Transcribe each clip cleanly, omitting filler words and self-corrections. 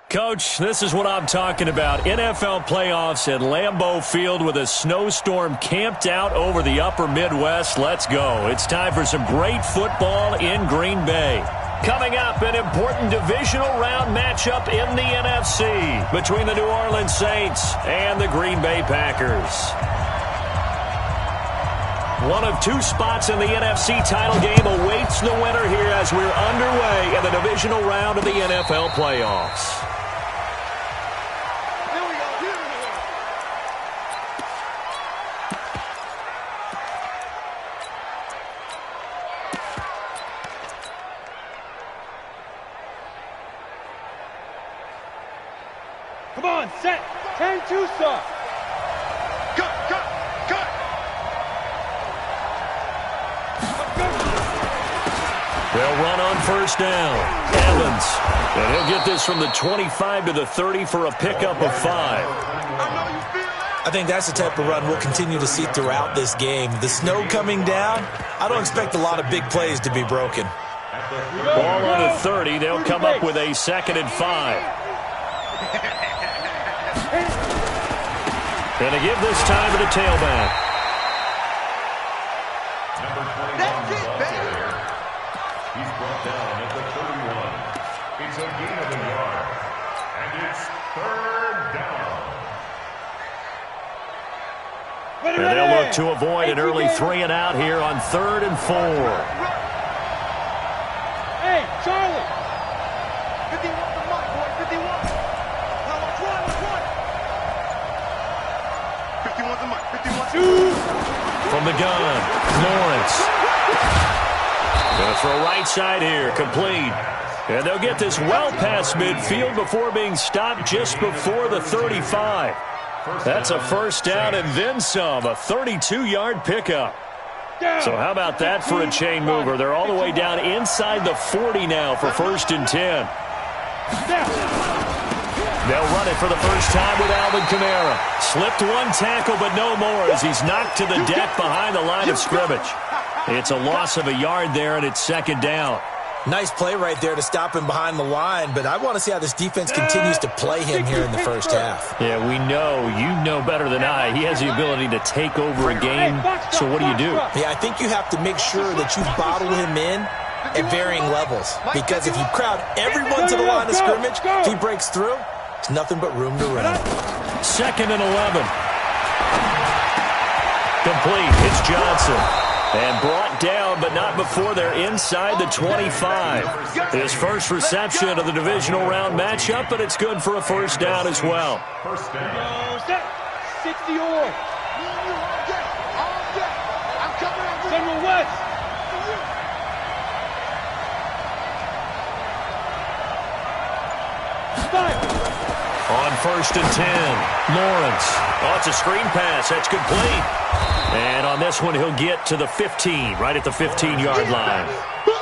Coach, this is what I'm talking about. NFL playoffs at Lambeau Field with a snowstorm camped out over the upper Midwest. Let's go. It's time for some great football in Green Bay. Coming up, an important divisional round matchup in the NFC between the New Orleans Saints and the Green Bay Packers. One of two spots in the NFC title game awaits the winner here as we're underway in the divisional round of the NFL playoffs. Come on, set. 10-2, sir. Cut. They'll run on first down. Evans. And he'll get this from the 25 to the 30 for a pickup of 5. I think that's the type of run we'll continue to see throughout this game. The snow coming down, I don't expect a lot of big plays to be broken. Ball on the 30. They'll come up with a 2nd and 5. Going to give this time to the tailback. That's it, baby. He's brought down at the 31. It's a gain of a yard. And it's 3rd down. And they'll look to avoid an early 3 and out here on 3rd and 4. Hey, Charlie. 51 the mark, boy. 51. Now let's run. 51 the mark. 51. From the gun, Lawrence. Going to throw right side here, complete. And they'll get this well past midfield before being stopped just before the 35. That's a first down and then some, a 32-yard pickup. So how about that for a chain mover? They're all the way down inside the 40 now for 1st and 10. They'll run it for the first time with Alvin Kamara. Slipped one tackle, but no more as he's knocked to the deck behind the line of scrimmage. It's a loss of a yard there, and it's 2nd down. Nice play right there to stop him behind the line, but I want to see how this defense continues to play him here in the first half. Yeah, we know. You know better than I. He has the ability to take over a game, so what do? Yeah, I think you have to make sure that you bottle him in at varying levels, because if you crowd everyone to the line of scrimmage, if he breaks through, it's nothing but room to run. 2nd and 11. Complete. It's Johnson. And brought down, but not before they're inside the 25. His first reception of the divisional round matchup, but it's good for a first down as well. First down. 60 all. Central West. On 1st and 10, Lawrence. Oh, it's a screen pass. That's complete. And on this one, he'll get to the 15, right at the 15-yard line.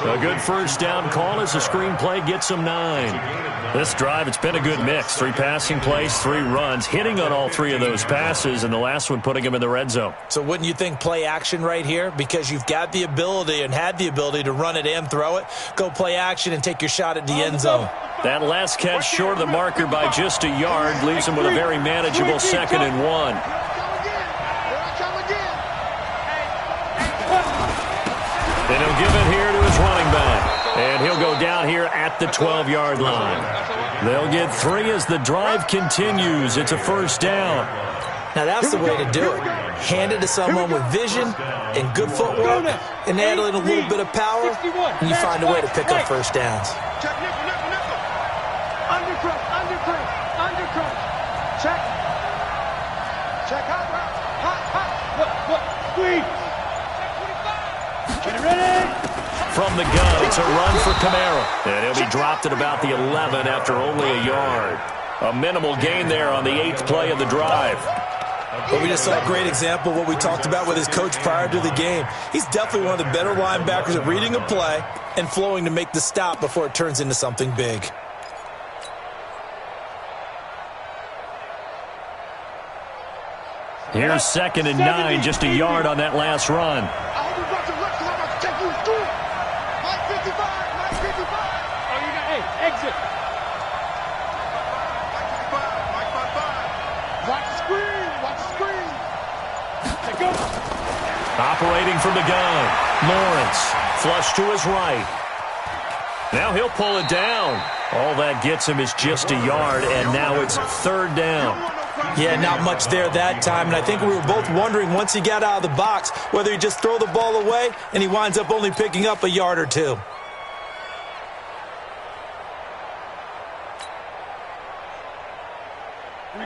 A good first down call as the screenplay gets him 9. This drive, it's been a good mix. 3 passing plays, 3 runs, hitting on all 3 of those passes, and the last one putting him in the red zone. So wouldn't you think play action right here? Because you've got the ability and had the ability to run it and throw it. Go play action and take your shot at the end zone. That last catch short of the marker by just a yard leaves him with a very manageable 2nd and 1. Then he'll give it here to his running back. And he'll go down here at the 12-yard line. They'll get 3 as the drive continues. It's a first down. Now that's the way to do it. Hand it to someone with vision and good footwork, and add in a little bit of power, and you find a way to pick up first downs. Undercrunch. Check. Hot. Squeeze. Get ready. From the gun, it's a run for Kamara. And he'll be dropped at about the 11 after only a yard. A minimal gain there on the 8th play of the drive. But we just saw a great example of what we talked about with his coach prior to the game. He's definitely one of the better linebackers at reading a play and flowing to make the stop before it turns into something big. Here's 2nd and 9, just a yard on that last run. Exit. Operating from the gun. Lawrence, flush to his right. Now he'll pull it down. All that gets him is just a yard, and now it's third down. Yeah, not much there that time, and I think we were both wondering once he got out of the box whether he'd just throw the ball away, and he winds up only picking up a yard or two.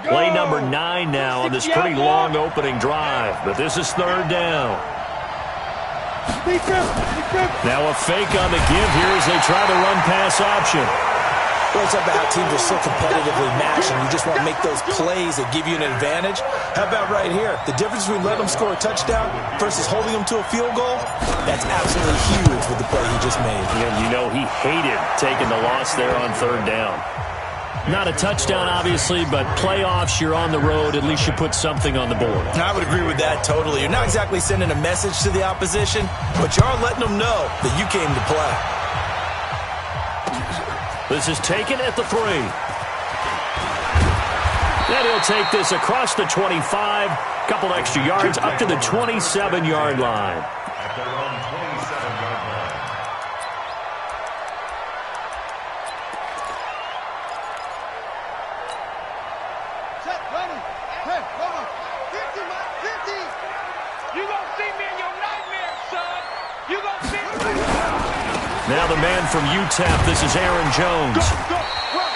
Play number 9 now on this pretty long opening drive, but this is third down. Now a fake on the give here as they try the run-pass option. Well, it's about how teams are so competitively matched, and you just want to make those plays that give you an advantage. How about right here? The difference between letting them score a touchdown versus holding them to a field goal, that's absolutely huge with the play he just made. Yeah, you know he hated taking the loss there on third down. Not a touchdown, obviously, but playoffs, you're on the road. At least you put something on the board. I would agree with that totally. You're not exactly sending a message to the opposition, but you are letting them know that you came to play. This is taken at the 3. Then he'll take this across the 25. Couple extra yards up to the 27-yard line. At their own 27-yard line. Set, ready. Hey, come on. 50, Mike, 50. You gonna see me in your nightmares, son. You gonna see me. Now the man from UTEP, this is Aaron Jones. Go, run.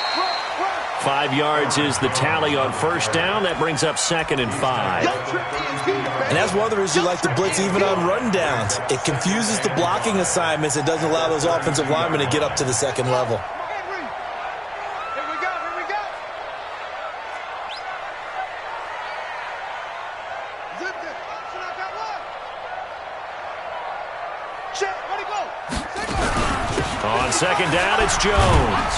5 yards is the tally on first down. That brings up 2nd and 5. And that's one of the reasons you like to blitz even on rundowns. It confuses the blocking assignments. It doesn't allow those offensive linemen to get up to the second level. Here we go. Zip this. Option, I got one. Check, ready, go. On second down, it's Jones.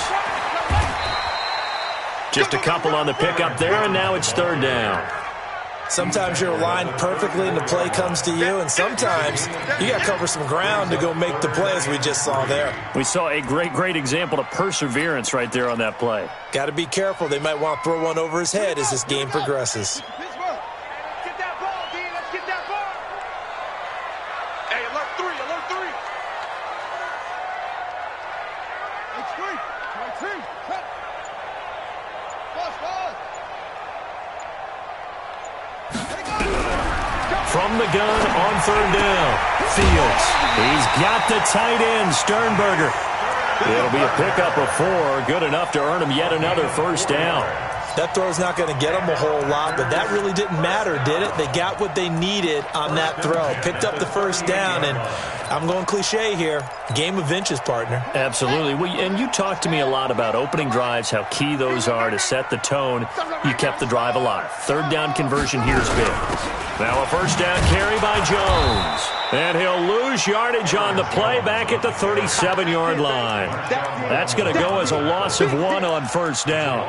Just a couple on the pickup there, and now it's third down. Sometimes you're aligned perfectly and the play comes to you, and sometimes you got to cover some ground to go make the play, as we just saw there. We saw a great example of perseverance right there on that play. Got to be careful. They might want to throw one over his head as this game progresses. Pittsburgh. Let's get that ball, D. Let's get that ball. Hey, alert 3. It's 3. My team. Cut. Boss. From the gun on third down, Fields. He's got the tight end, Sternberger. It'll be a pickup of 4, good enough to earn him yet another first down. That throw's not going to get them a whole lot, but that really didn't matter, did it? They got what they needed on that throw. Picked up the first down, and I'm going cliche here. Game of inches, partner. Absolutely. And you talked to me a lot about opening drives, how key those are to set the tone. You kept the drive alive. Third down conversion here is big. Now a first down carry by Jones. And he'll lose yardage on the play back at the 37-yard line. That's going to go as a loss of 1 on first down.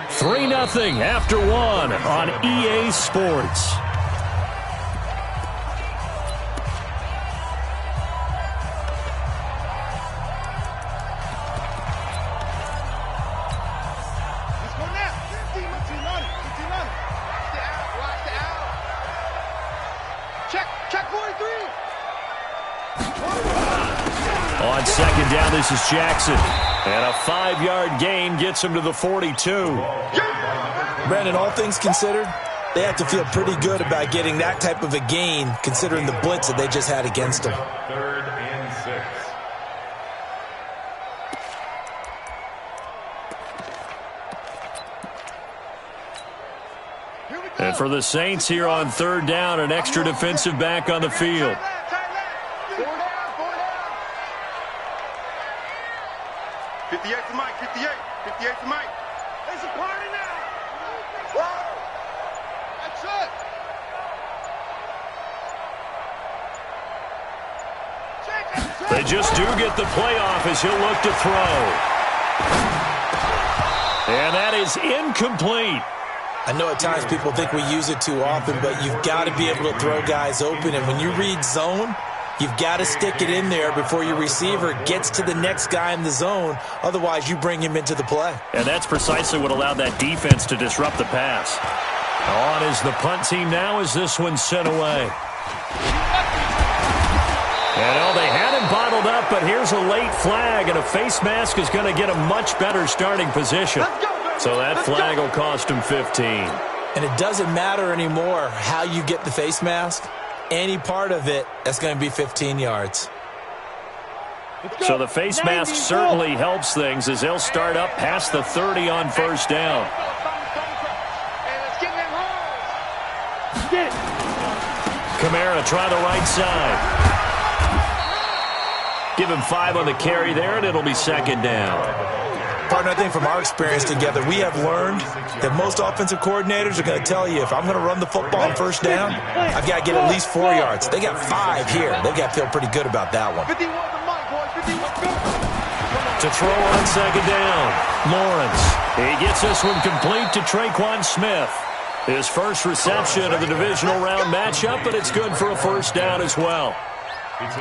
3-0 after 1 on EA Sports. Let's go now. 50, watch the out. Check 43. On second down, this is Jackson. And a 5-yard gain gets him to the 42. Brandon, all things considered, they have to feel pretty good about getting that type of a gain, considering the blitz that they just had against them. 3rd and 6. And for the Saints here on third down, an extra defensive back on the field. 58 to Mike, 58 to Mike. It's a party now. Whoa. That's it. They just do get the playoff as he'll look to throw. And that is incomplete. I know at times people think we use it too often, but you've got to be able to throw guys open. And when you read zone, you've got to stick it in there before your receiver gets to the next guy in the zone. Otherwise, you bring him into the play. And that's precisely what allowed that defense to disrupt the pass. On is the punt team now as this one's sent away. And they had him bottled up, but here's a late flag, and a face mask is going to get a much better starting position. So that flag will cost him 15. And it doesn't matter anymore how you get the face mask. Any part of it, that's going to be 15 yards. So the face mask certainly helps things as they'll start up past the 30 on first down. Kamara try the right side. Give him 5 on the carry there, and it'll be second down. Partner, I think from our experience together, we have learned that most offensive coordinators are going to tell you, if I'm going to run the football on first down, I've got to get at least 4 yards. They got 5 here. They've got to feel pretty good about that one. To throw on second down, Lawrence. He gets this one complete to Traquan Smith. His first reception of the divisional round matchup, but it's good for a first down as well.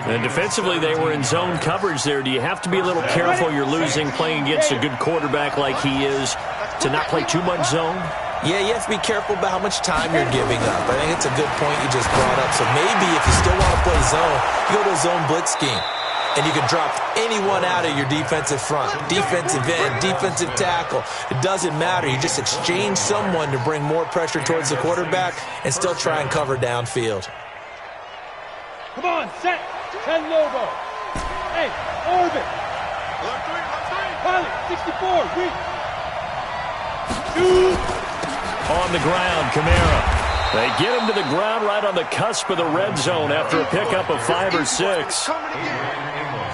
And defensively, they were in zone coverage there. Do you have to be a little careful you're losing playing against a good quarterback like he is to not play too much zone? Yeah, you have to be careful about how much time you're giving up. I think it's a good point you just brought up. So maybe if you still want to play zone, you go to a zone blitz scheme. And you can drop anyone out of your defensive front, defensive end, defensive tackle. It doesn't matter. You just exchange someone to bring more pressure towards the quarterback and still try and cover downfield. Come on, set. 10 Lobo. Hey, orbit. Pilot, 64, reach. Shoot. On the ground, Kamara. They get him to the ground right on the cusp of the red zone after a pickup of 5 or 6.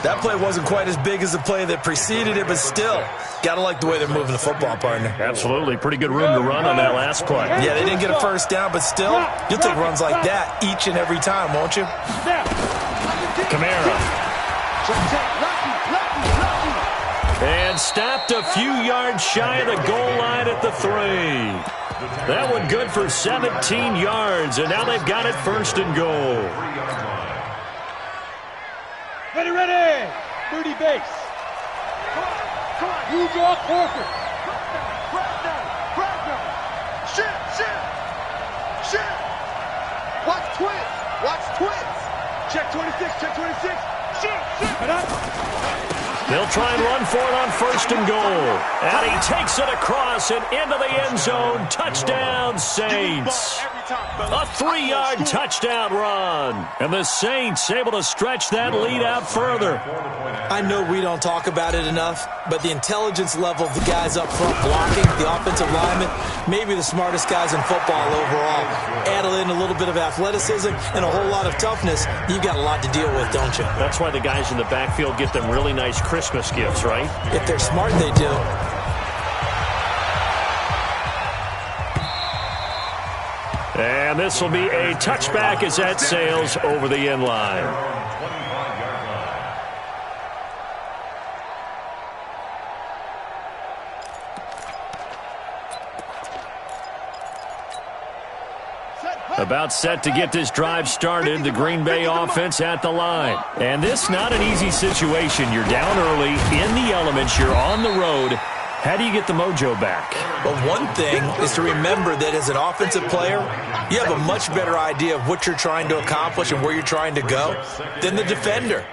That play wasn't quite as big as the play that preceded it, but still, got to like the way they're moving the football, partner. Absolutely. Pretty good room to run on that last play. Yeah, they didn't get a first down, but still, you'll take runs like that each and every time, won't you? Kamara. And stopped a few yards shy of the goal line at the 3. That one good for 17 yards, and now they've got it first and goal. Ready, ready. 30 base. Come on. You draw corporate. Shit. Watch twins. Check 26, check 26. Shit. They'll try and run for it on first and goal. And he takes it across and into the end zone. Touchdown, Saints. A 3-yard touchdown run. And the Saints able to stretch that lead out further. I know we don't talk about it enough, but the intelligence level of the guys up front blocking, the offensive linemen, maybe the smartest guys in football overall. Add in a little bit of athleticism and a whole lot of toughness, you've got a lot to deal with, don't you? That's why the guys in the backfield get them really nice Christmas gifts, right? If they're smart, they do. And this will be a touchback as that sails over the end line. About set to get this drive started, the Green Bay offense at the line. And this not an easy situation. You're down early, in the elements, you're on the road. How do you get the mojo back? Well, one thing is to remember that as an offensive player, you have a much better idea of what you're trying to accomplish and where you're trying to go than the defender.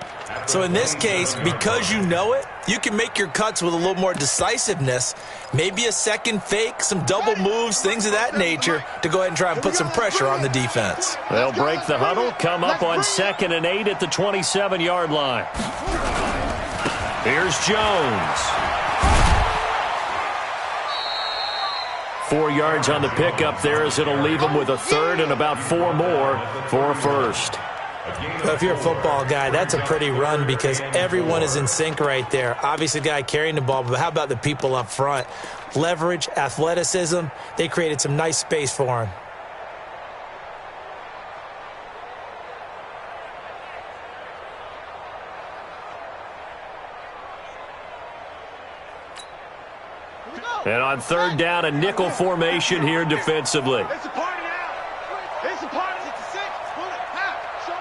So in this case, because you know it, you can make your cuts with a little more decisiveness, maybe a second fake, some double moves, things of that nature, to go ahead and try and put some pressure on the defense. They'll break the huddle, come up on 2nd and 8 at the 27-yard line. Here's Jones. 4 yards on the pickup there as it'll leave him with a 3rd and about 4 more for a first. If you're a football guy, that's a pretty run because everyone is in sync right there. Obviously, the guy carrying the ball, but how about the people up front? Leverage, athleticism, they created some nice space for him. And on 3rd down, a nickel formation here defensively. It's a party now. It's a party. It's a 6. Pull it. Half. Show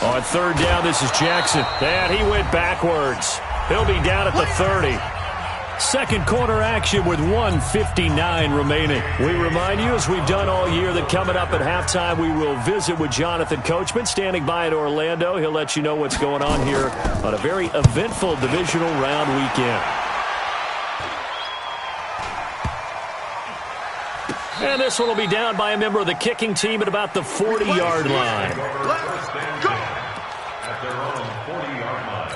it. On On third down, this is Jackson. And he went backwards. He'll be down at the 30. Second quarter action with 1:59 remaining. We remind you, as we've done all year, that coming up at halftime, we will visit with Jonathan Coachman, standing by in Orlando. He'll let you know what's going on here on a very eventful divisional round weekend. And this one will be down by a member of the kicking team at about the 40-yard line. Let's go. At their own 40-yard line.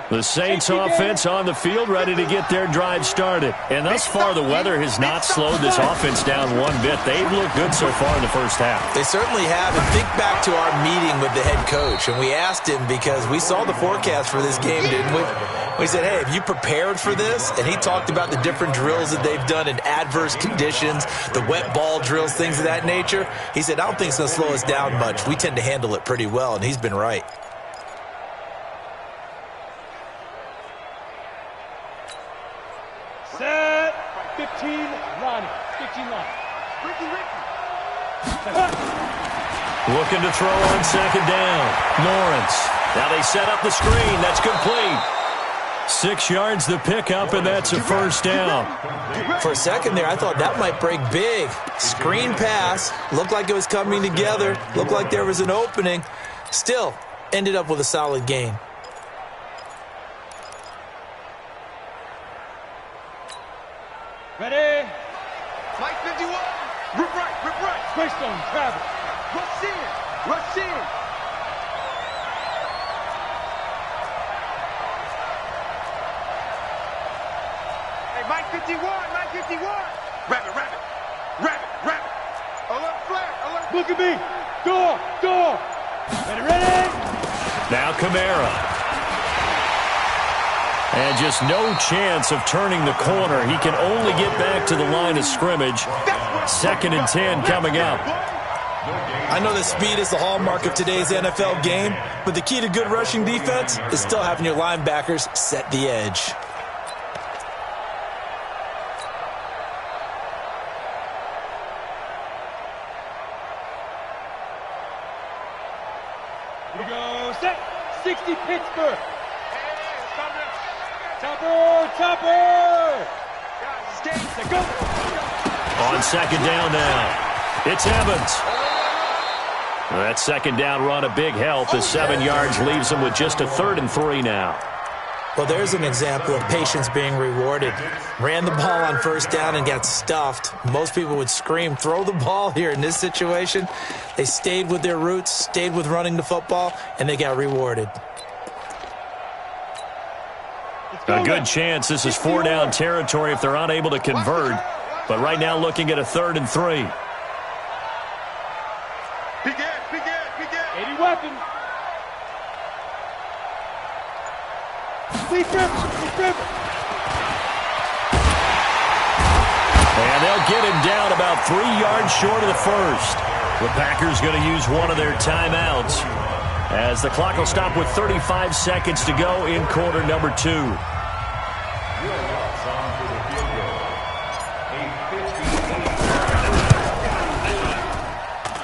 The Saints offense on the field, ready to get their drive started. And thus far, the weather has not slowed this offense down one bit. They've looked good so far in the first half. They certainly have. And think back to our meeting with the head coach. And we asked him, because we saw the forecast for this game, didn't we? We said, hey, have you prepared for this? And he talked about the different drills that they've done in adverse conditions, the wet ball drills, things of that nature. He said, I don't think it's going to slow us down much. We tend to handle it pretty well, and he's been right. Set. 15, Ronnie. 15 line. Ricky. Looking to throw on second down. Lawrence. Now they set up the screen. That's complete. 6 yards the pickup, and that's a first down. For a second there, I thought that might break big. Screen pass. Looked like it was coming together. Looked like there was an opening. Still, ended up with a solid gain. Ready? Mike 51. Rip right. Greystone, travel. Rush in. Hey, Mike 51. Rabbit. Alert flag. Look at me. Door. Ready? Now Kamara. And just no chance of turning the corner. He can only get back to the line of scrimmage. 2nd and 10 coming up. I know that speed is the hallmark of today's NFL game, but the key to good rushing defense is still having your linebackers set the edge. Here we go. Set. 60 Pittsburgh. Topper! Go! On second down now, it's Evans. That second down run, a big help. The 7 yards leaves him with just a 3rd and 3 now. Well, there's an example of patience being rewarded. Ran the ball on first down and got stuffed. Most people would scream, throw the ball here. In this situation, they stayed with their roots, stayed with running the football, and they got rewarded. A good chance this is 4-down territory if they're unable to convert. But right now looking at a 3rd and 3. Big 80 weapon. Leaf river. And they'll get him down about 3 yards short of the first. The Packers going to use one of their timeouts, as the clock will stop with 35 seconds to go in quarter number 2.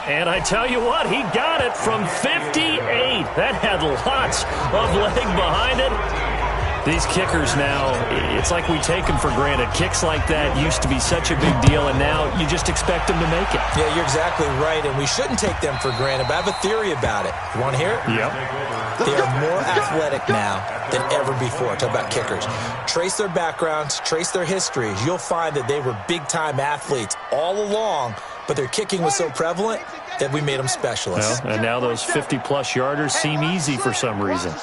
And I tell you what, he got it from 58. That had lots of leg behind it. These kickers now, it's like we take them for granted. Kicks like that used to be such a big deal, and now you just expect them to make it. Yeah, you're exactly right, and we shouldn't take them for granted, but I have a theory about it. You want to hear it? Yep. They are more athletic now than ever before. Talk about kickers. Trace their backgrounds, trace their histories. You'll find that they were big-time athletes all along, but their kicking was so prevalent that we made them specialists. Well, and now those 50-plus yarders seem easy for some reason.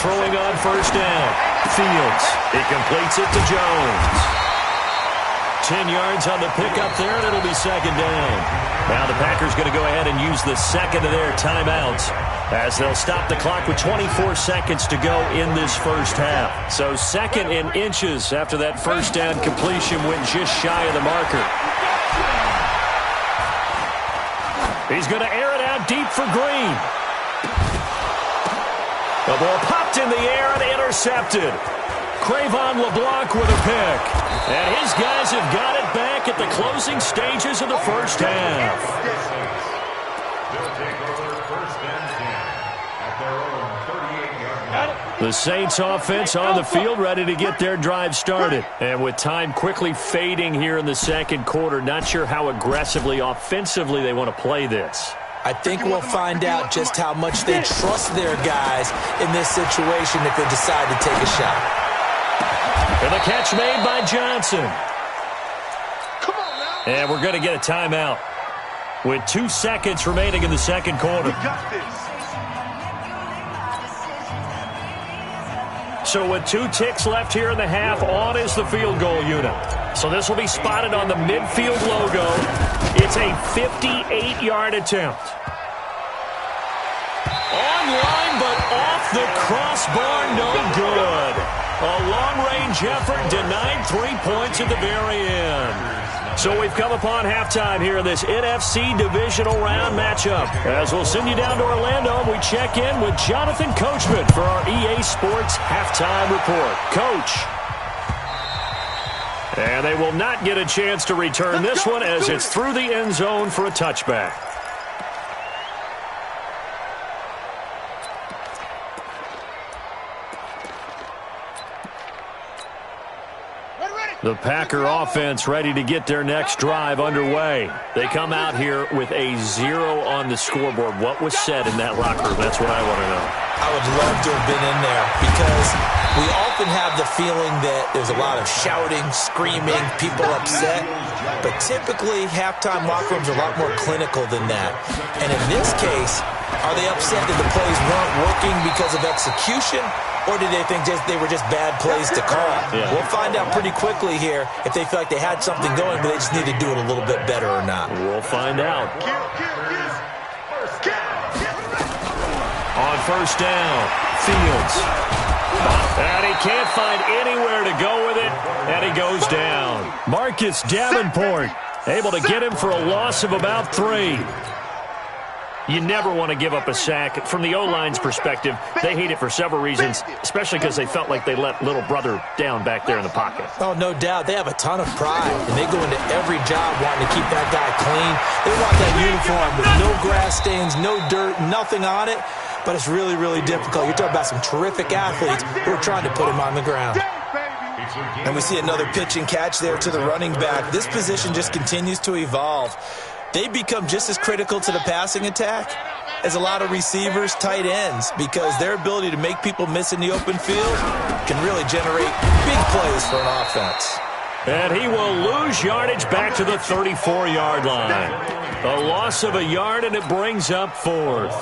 Throwing on first down. Fields. He completes it to Jones. 10 yards on the pickup there, and it'll be second down. Now the Packers going to go ahead and use the second of their timeouts, as they'll stop the clock with 24 seconds to go in this first half. So 2nd and inches after that first down completion went just shy of the marker. He's going to air it out deep for Green. The ball popped in the air and intercepted. Cravon LeBlanc with a pick. And his guys have got it back at the closing stages of the first half. They'll take over first and 10 at their own 38-yard line. The Saints offense on the field, ready to get their drive started. And with time quickly fading here in the second quarter, not sure how aggressively, offensively they want to play this. I think we'll find out just how much they trust their guys in this situation if they decide to take a shot. And the catch made by Johnson. Come on now. And we're going to get a timeout with 2 seconds remaining in the second quarter. We got this. So with 2 ticks left here in the half, on is the field goal unit. So this will be spotted on the midfield logo. It's a 58-yard attempt. Online, but off the crossbar, no good. A long-range effort denied 3 points at the very end. So we've come upon halftime here in this NFC divisional round matchup. As we'll send you down to Orlando, we check in with Jonathan Coachman for our EA Sports halftime report. Coach. And they will not get a chance to return this one as it's through the end zone for a touchback. The Packer offense ready to get their next drive underway. They come out here with a 0 on the scoreboard. What was said in that locker room? That's what I want to know. I would love to have been in there because we often have the feeling that there's a lot of shouting, screaming, people upset. But typically, halftime locker rooms are a lot more clinical than that. And in this case, are they upset that the plays weren't working because of execution? Or did they think they were just bad plays to call? Yeah. We'll find out pretty quickly here if they feel like they had something going, but they just need to do it a little bit better or not. We'll find out. On first down, Fields. And he can't find anywhere to go with it, and he goes down. Marcus Davenport able to get him for a loss of about 3. You never want to give up a sack. From the O-line's perspective, they hate it for several reasons, especially because they felt like they let little brother down back there in the pocket. Oh, no doubt. They have a ton of pride, and they go into every job wanting to keep that guy clean. They want that uniform with no grass stains, no dirt, nothing on it, but it's really, really difficult. You're talking about some terrific athletes who are trying to put him on the ground. And we see another pitch and catch there to the running back. This position just continues to evolve. They become just as critical to the passing attack as a lot of receivers, tight ends, because their ability to make people miss in the open field can really generate big plays for an offense. And he will lose yardage back to the 34-yard line. A loss of a yard, and it brings up 4th.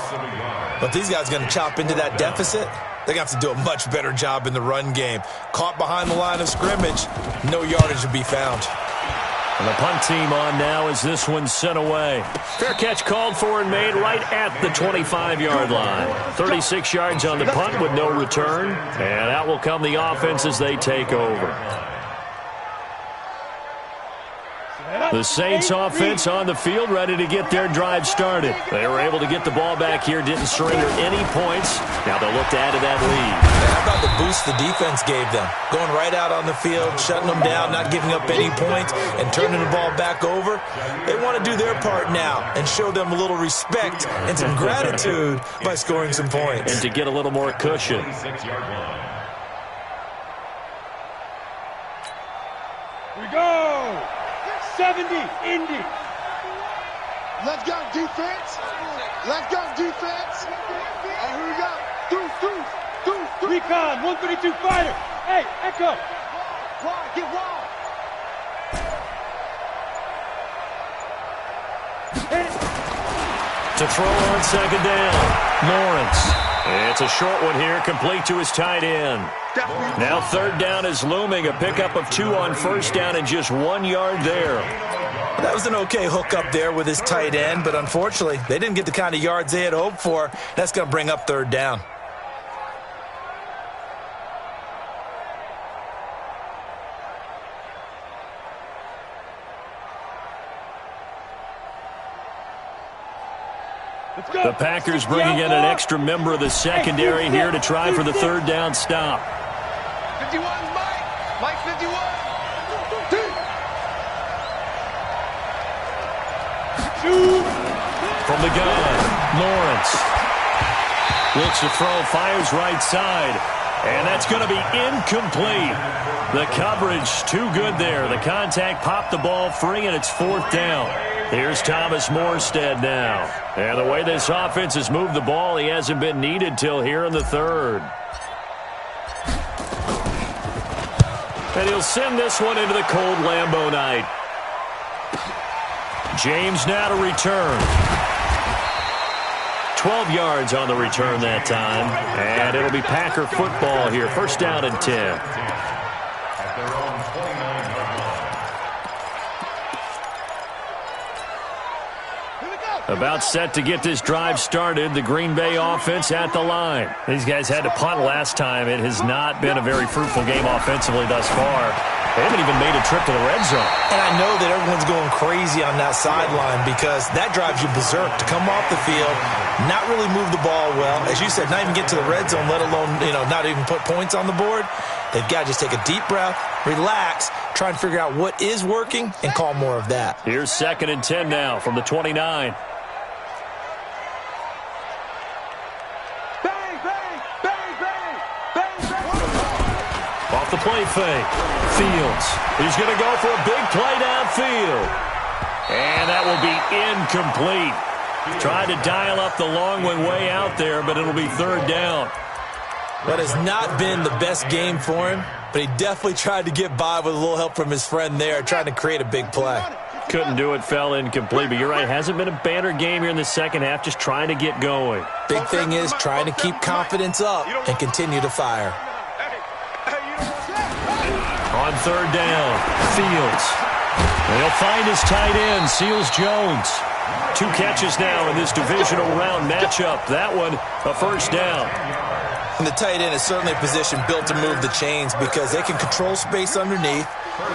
But these guys are going to chop into that deficit. They're going to have to do a much better job in the run game. Caught behind the line of scrimmage, no yardage to be found. And the punt team on now as this one's sent away. Fair catch called for and made right at the 25-yard line. 36 yards on the punt with no return. And out will come the offense as they take over. The Saints offense on the field ready to get their drive started. They were able to get the ball back here, didn't surrender any points. Now they'll look to add to that lead. How about the boost the defense gave them? Going right out on the field, shutting them down, not giving up any points, and turning the ball back over. They want to do their part now and show them a little respect and some gratitude by scoring some points. And to get a little more cushion. We go. 70, Indy. Let's go, defense. Let's go, defense. Oh, here we go. Deuce. Recon, 132 fighter. Hey, Echo. Wall, get wall. To throw on second down, Lawrence. It's a short one here, complete to his tight end. Now third down is looming, a pickup of 2 on first down and just 1 yard there. That was an okay hook up there with his tight end, but unfortunately, they didn't get the kind of yards they had hoped for. That's going to bring up third down. The Packers bringing in an extra member of the secondary here to try for the third down stop. 51, Mike. Mike 51. From the gun, Lawrence. Looks to throw, fires right side. And that's going to be incomplete. The coverage too good there. The contact popped the ball free, and it's fourth down. Here's Thomas Morstead now. And the way this offense has moved the ball, he hasn't been needed till here in the third. And he'll send this one into the cold Lambeau night. James now to return. 12 yards on the return that time. And it'll be Packer football here. First down and 10. At their own 29-yard line. About set to get this drive started. The Green Bay offense at the line. These guys had to punt last time. It has not been a very fruitful game offensively thus far. They haven't even made a trip to the red zone. And I know that everyone's going crazy on that sideline because that drives you berserk to come off the field, not really move the ball well. As you said, not even get to the red zone, let alone, not even put points on the board. They've got to just take a deep breath, relax, try and figure out what is working, and call more of that. Here's second and 10 now from the 29. Off the play fake. Fields. He's going to go for a big play downfield. And that will be incomplete. Tried to dial up the long one way out there, but it'll be third down. That has not been the best game for him, but he definitely tried to get by with a little help from his friend there, trying to create a big play. Couldn't do it, fell incomplete, but you're right, hasn't been a banner game here in the second half, just trying to get going. Big thing is trying to keep confidence up and continue to fire. On third down, Fields. And he'll find his tight end, Seals Jones. 2 catches now in this divisional round matchup. That one, a first down. And the tight end is certainly a position built to move the chains because they can control space underneath.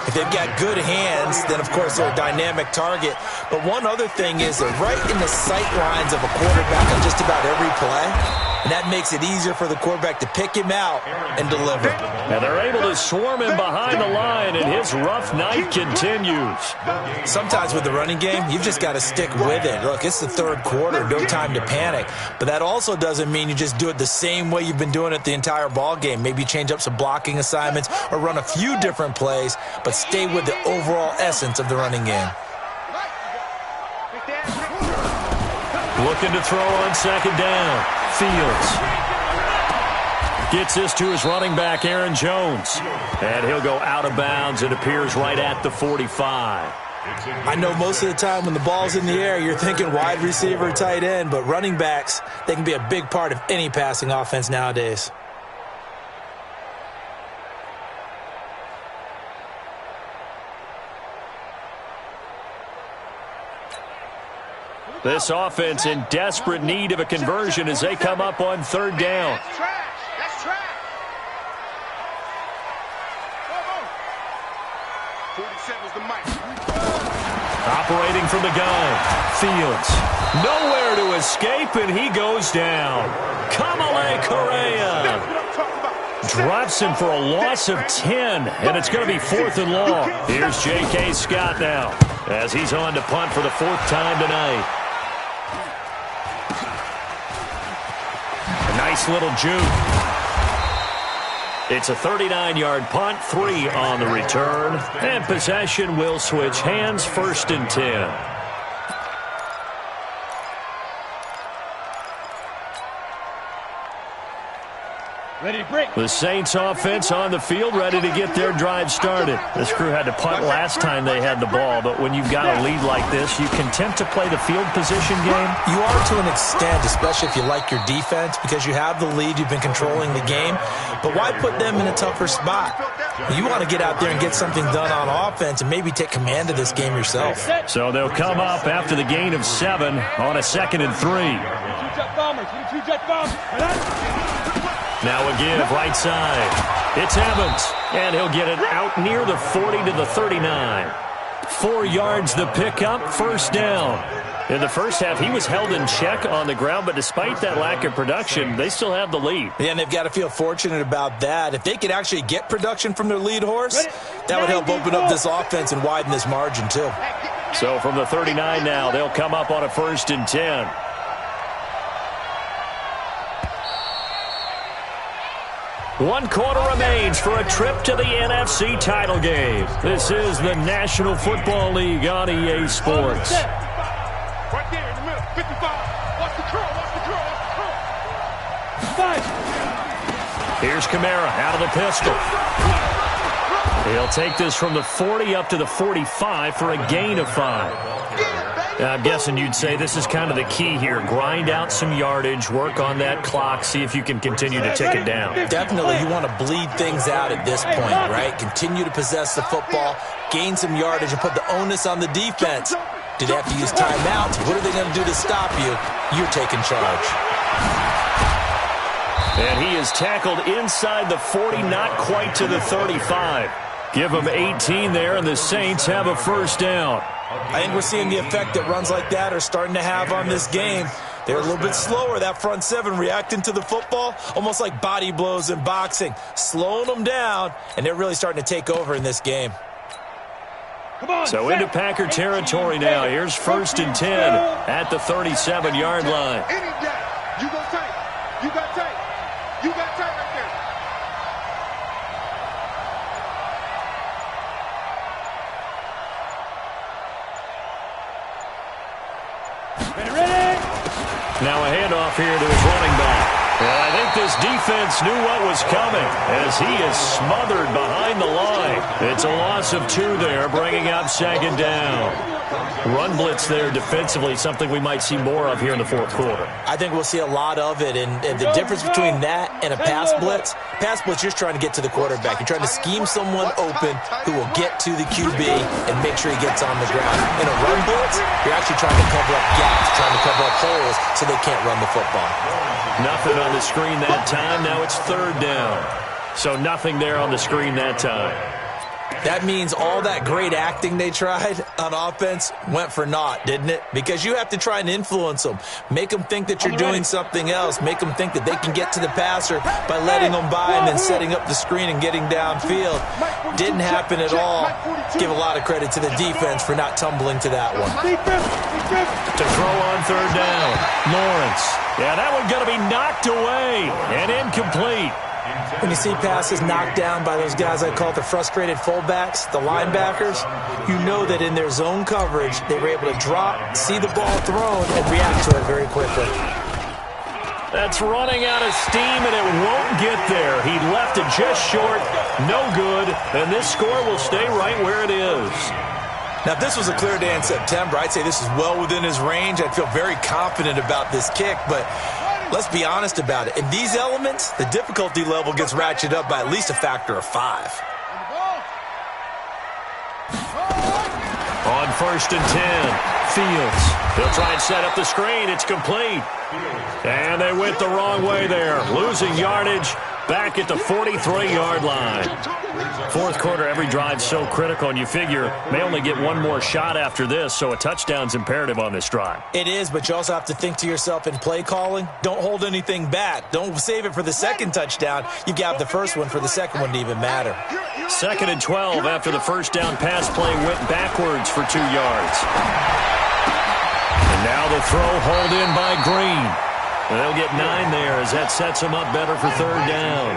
If they've got good hands, then, of course, they're a dynamic target. But one other thing is they're right in the sight lines of a quarterback on just about every play. And that makes it easier for the quarterback to pick him out and deliver. And they're able to swarm him behind the line, and his rough night continues. Sometimes with the running game, you've just got to stick with it. Look, it's the third quarter, no time to panic. But that also doesn't mean you just do it the same way you've been doing it the entire ball game. Maybe change up some blocking assignments or run a few different plays, but stay with the overall essence of the running game. Looking to throw on second down. Fields gets this to his running back, Aaron Jones. And he'll go out of bounds. It appears right at the 45. I know most of the time when the ball's in the air, you're thinking wide receiver, tight end, but running backs, they can be a big part of any passing offense nowadays. This offense in desperate need of a conversion as they come up on third down. That's trash. That's trash. 47's the mic. Operating from the gun. Fields. Nowhere to escape, and he goes down. Kamale Correa drops him for a loss of 10, and it's going to be fourth and long. Here's J.K. Scott now as he's on to punt for the fourth time tonight. A nice little juke. It's a 39-yard punt, 3 on the return, and possession will switch hands, first and 10. Ready to break. The Saints offense on the field, ready to get their drive started. This crew had to punt last time they had the ball, but when you've got a lead like this, you content to play the field position game? You are to an extent, especially if you like your defense, because you have the lead, you've been controlling the game. But why put them in a tougher spot? You want to get out there and get something done on offense and maybe take command of this game yourself. So they'll come up after the gain of 7 on a 2nd and 3. Two-jet bombers. Two-jet bombers. Now a give, right side. It's Evans, and he'll get it out near the 40 to the 39. 4 yards the pickup, first down. In the first half, he was held in check on the ground, but despite that lack of production, they still have the lead. Yeah, and they've got to feel fortunate about that. If they could actually get production from their lead horse, that would help open up this offense and widen this margin too. So from the 39 now, they'll come up on a 1st and 10. One quarter remains for a trip to the NFC title game. This is the National Football League on EA Sports. Right there in the middle, 55. Watch the curl, watch the curl, watch the curl. Here's Kamara out of the pistol. He'll take this from the 40 up to the 45 for a gain of 5. I'm guessing you'd say this is kind of the key here. Grind out some yardage, work on that clock, see if you can continue to tick it down. Definitely, you want to bleed things out at this point, right? Continue to possess the football, gain some yardage, and put the onus on the defense. Do they have to use timeouts? What are they going to do to stop you? You're taking charge. And he is tackled inside the 40, not quite to the 35. Give him 18 there, and the Saints have a first down. I think we're seeing the effect that runs like that are starting to have on this game. They're a little bit slower, that front seven, reacting to the football, almost like body blows in boxing, slowing them down, and they're really starting to take over in this game. So into Packer territory now. Here's 1st and 10 at the 37-yard line. Any day, you go tight. You got tight. You got tight right there. Now a handoff here to his running back. And I think this defense knew what was coming as he is smothered behind the line. It's a loss of 2 there, bringing up 2nd down. Run blitz there defensively, something we might see more of here in the 4th quarter. I think we'll see a lot of it, and the difference between that and a pass blitz, you're trying to get to the quarterback. You're trying to scheme someone open who will get to the QB and make sure he gets on the ground. In a run blitz, you're actually trying to cover up gaps, trying to cover up holes so they can't run the football. Nothing on the screen that time. Now it's 3rd down. So nothing there on the screen that time. That means all that great acting they tried on offense went for naught, didn't it? Because you have to try and influence them. Make them think that you're doing something else. Make them think that they can get to the passer by letting them by and then setting up the screen and getting downfield. Didn't happen at all. Give a lot of credit to the defense for not tumbling to that one. To throw on 3rd down, Lawrence. Yeah, that one's going to be knocked away and incomplete. When you see passes knocked down by those guys I call the frustrated fullbacks, the linebackers, you know that in their zone coverage, they were able to drop, see the ball thrown, and react to it very quickly. That's running out of steam, and it won't get there. He left it just short, no good, and this score will stay right where it is. Now, if this was a clear day in September, I'd say this is well within his range. I'd feel very confident about this kick, but let's be honest about it. In these elements, the difficulty level gets ratcheted up by at least a factor of 5. On 1st and 10, Fields. They'll try and set up the screen. It's complete. And they went the wrong way there, losing yardage back at the 43-yard line. 4th quarter, every drive so critical, and you figure may only get one more shot after this, so a touchdown's imperative on this drive. It is, but you also have to think to yourself in play calling, don't hold anything back. Don't save it for the 2nd touchdown. You got the first one for the 2nd one to even matter. 2nd and 12 after the first down pass play went backwards for 2 yards. And now the throw hauled in by Green. They'll get 9 there as that sets them up better for 3rd down.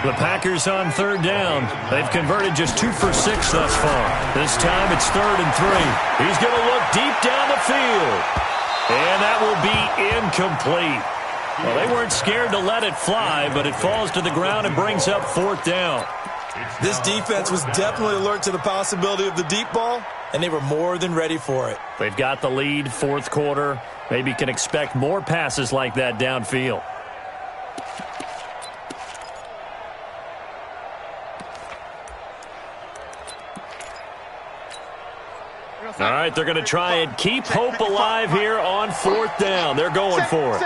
The Packers on 3rd down. They've converted just 2 for 6 thus far. This time it's 3rd and 3. He's going to look deep down the field. And that will be incomplete. Well, they weren't scared to let it fly, but it falls to the ground and brings up 4th down. This defense was definitely alert to the possibility of the deep ball, and they were more than ready for it. They've got the lead, 4th quarter. Maybe can expect more passes like that downfield. All right, they're going to try and keep hope alive here on 4th down. They're going for it.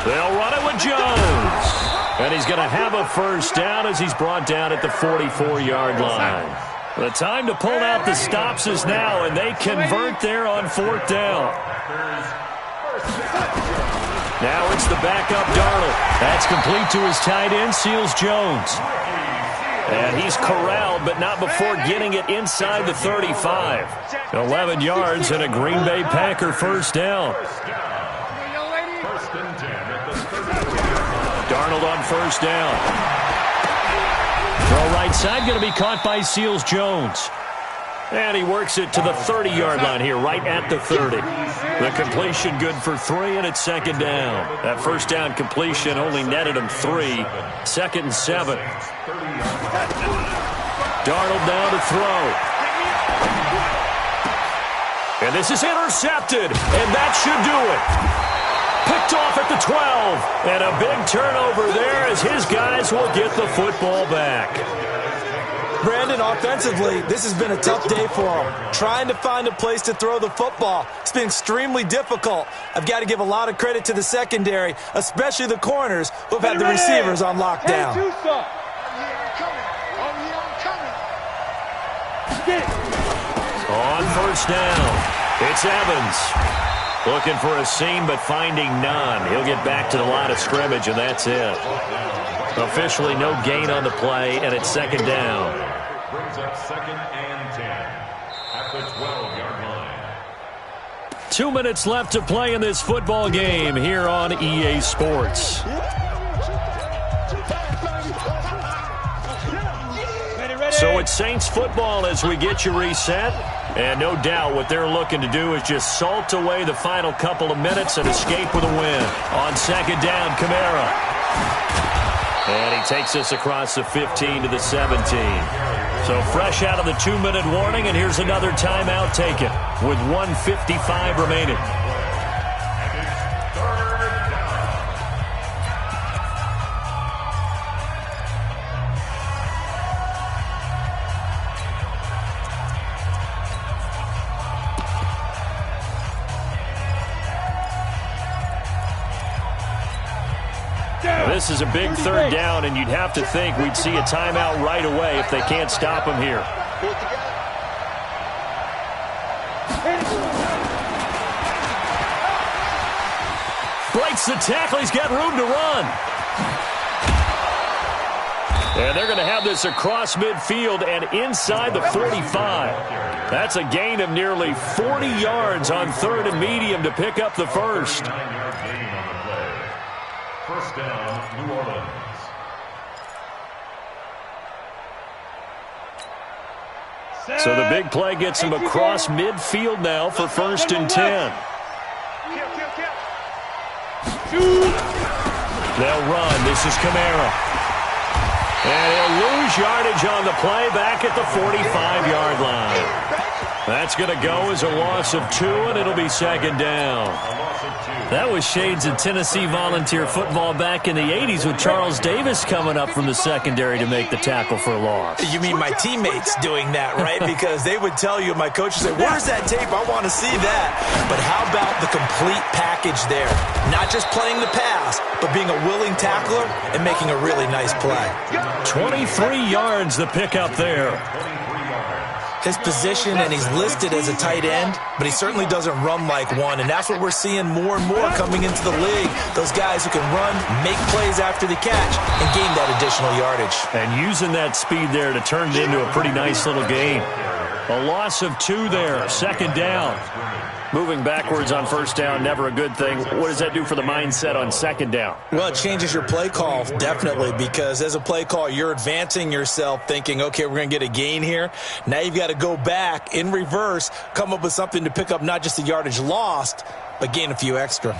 They'll run it with Jones. And he's going to have a first down as he's brought down at the 44-yard line. The time to pull out the stops is now, and they convert there on 4th down. Now it's the backup Darnold. That's complete to his tight end, Seals Jones. And he's corralled, but not before getting it inside the 35. 11 yards and a Green Bay Packer first down. Darnold on first down. Throw right side, going to be caught by Seals Jones. And he works it to the 30-yard line here, right at the 30. The completion good for 3, and it's 2nd down. That first down completion only netted him 3. 2nd and 7. Darnold now to throw. And this is intercepted, and that should do it. Picked off at the 12, and a big turnover there as his guys will get the football back. Brandon, offensively, this has been a tough day for him. Trying to find a place to throw the football. It's been extremely difficult. I've got to give a lot of credit to the secondary, especially the corners who've had the receivers on lockdown. On first down, it's Evans. Looking for a seam, but finding none. He'll get back to the line of scrimmage, and that's it. Officially no gain on the play, and it's 2nd down. Brings up 2nd and 10 at the 12-yard line. 2 minutes left to play in this football game here on EA Sports. So it's Saints football as we get you reset. And no doubt what they're looking to do is just salt away the final couple of minutes and escape with a win. On 2nd down, Kamara. And he takes us across the 15 to the 17. So fresh out of the 2-minute warning, and here's another timeout taken with 1:55 remaining. This is a big 3rd down, and you'd have to think we'd see a timeout right away if they can't stop him here. Breaks the tackle. He's got room to run. And they're going to have this across midfield and inside the 45. That's a gain of nearly 40 yards on 3rd and medium to pick up the first. First down, New Orleans. So the big play gets him across midfield now for 1st and 10. They'll run. This is Kamara. And he'll lose yardage on the play back at the 45-yard line. That's going to go as a loss of 2, and it'll be 2nd down. That was shades of Tennessee volunteer football back in the 80s with Charles Davis coming up from the secondary to make the tackle for a loss. You mean my teammates doing that, right? Because they would tell you, my coach would say, where's that tape? I want to see that. But how about the complete package there? Not just playing the pass, but being a willing tackler and making a really nice play. 23 yards the pickup there. His position, and he's listed as a tight end, but he certainly doesn't run like one, and that's what we're seeing more and more coming into the league. Those guys who can run, make plays after the catch, and gain that additional yardage. And using that speed there to turn it into a pretty nice little gain. A loss of 2 there, 2nd down. Moving backwards on 1st down, never a good thing. What does that do for the mindset on 2nd down? Well, it changes your play call, definitely, because as a play call, you're advancing yourself thinking, okay, we're going to get a gain here. Now you've got to go back in reverse, come up with something to pick up not just the yardage lost, but gain a few extra.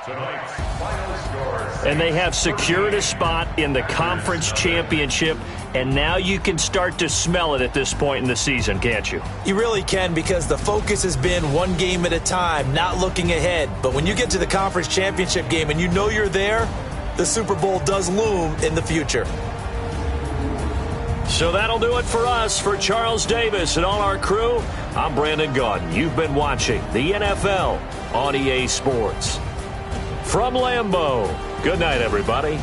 Tonight's final scores. And they have secured a spot in the conference championship, and now you can start to smell it at this point in the season, can't you? You really can, because the focus has been one game at a time, not looking ahead. But when you get to the conference championship game and you know you're there, the Super Bowl does loom in the future. So that'll do it for us. For Charles Davis and all our crew, I'm Brandon Gaudin. You've been watching the NFL on EA Sports. From Lambeau, good night, everybody.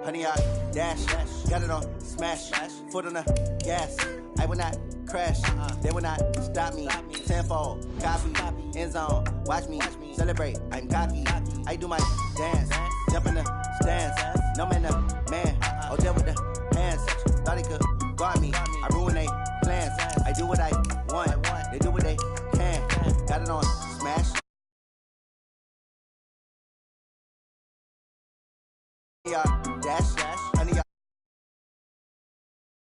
Honey, I dash, got it on smash, foot on the gas. I will not crash, they will not stop me. Tenfold, copy, end zone, watch me celebrate. I'm cocky, I do my dance, jump in the stands. No man, man, oh there with the hands. Thought he could guard me, I ruin they plans. I do what I want, they do what they can. Got it on smash. Dash,